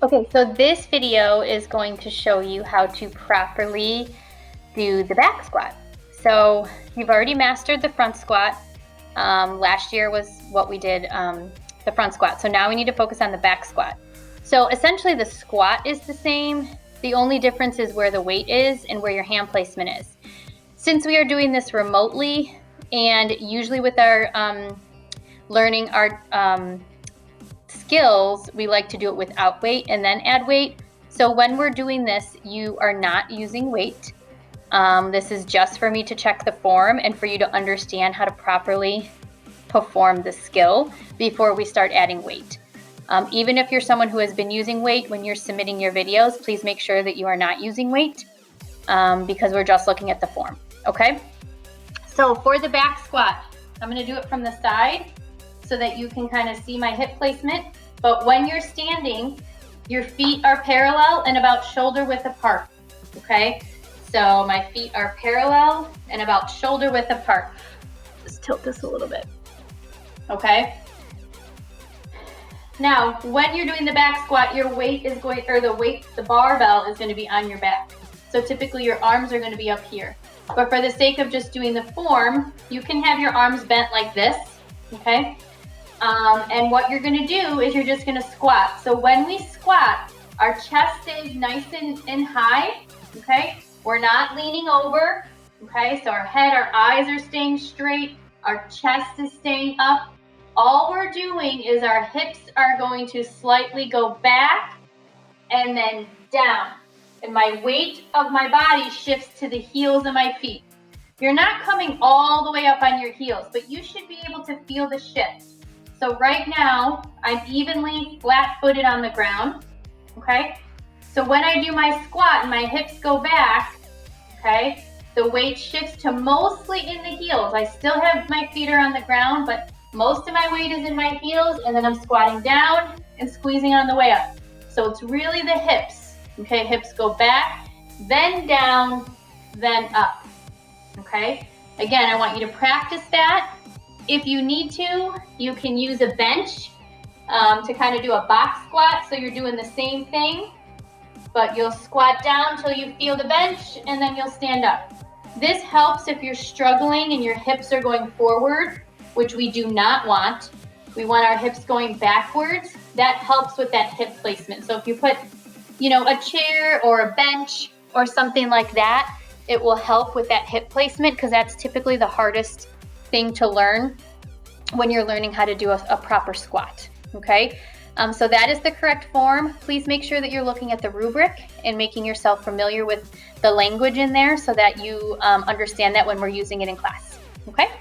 Okay, so this video is going to show you how to properly do the back squat. So you've already mastered the front squat. Last year was what we did, the front squat. So now we need to focus on the back squat. So essentially the squat is the same. The only difference is where the weight is and where your hand placement is. Since we are doing this remotely, and usually with our learning our skills, we like to do it without weight and then add weight. So when we're doing this, you are not using weight. This is just for me to check the form and for you to understand how to properly perform the skill before we start adding weight. Even if you're someone who has been using weight when you're submitting your videos, please make sure that you are not using weight because we're just looking at the form, okay? So for the back squat, I'm gonna do it from the side so that you can kind of see my hip placement. But when you're standing, your feet are parallel and about shoulder width apart, okay? So my feet are parallel and about shoulder width apart. Just tilt this a little bit, okay? Now, when you're doing the back squat, your weight is going, or the barbell is going to be on your back. So typically your arms are going to be up here. But for the sake of just doing the form, you can have your arms bent like this, okay? And what you're going to do is you're just going to squat. So when we squat, our chest stays nice and high, okay? We're not leaning over, okay? So our head, our eyes are staying straight. Our chest is staying up. All we're doing is our hips are going to slightly go back and then down. And my weight of my body shifts to the heels of my feet. You're not coming all the way up on your heels, but you should be able to feel the shift. So right now, I'm evenly flat-footed on the ground, okay? So when I do my squat and my hips go back, okay, the weight shifts to mostly in the heels. I still have my feet are on the ground, but most of my weight is in my heels, and then I'm squatting down and squeezing on the way up. So it's really the hips, okay? Hips go back, then down, then up, okay? Again, I want you to practice that. If you need to, you can use a bench to kind of do a box squat. So you're doing the same thing, but you'll squat down till you feel the bench and then you'll stand up. This helps if you're struggling and your hips are going forward, which we do not want. We want our hips going backwards. That helps with that hip placement. So if you put, a chair or a bench or something like that, it will help with that hip placement because that's typically the hardest thing to learn when you're learning how to do a proper squat, okay? So that is the correct form. Please make sure that you're looking at the rubric and making yourself familiar with the language in there so that you understand that when we're using it in class, okay?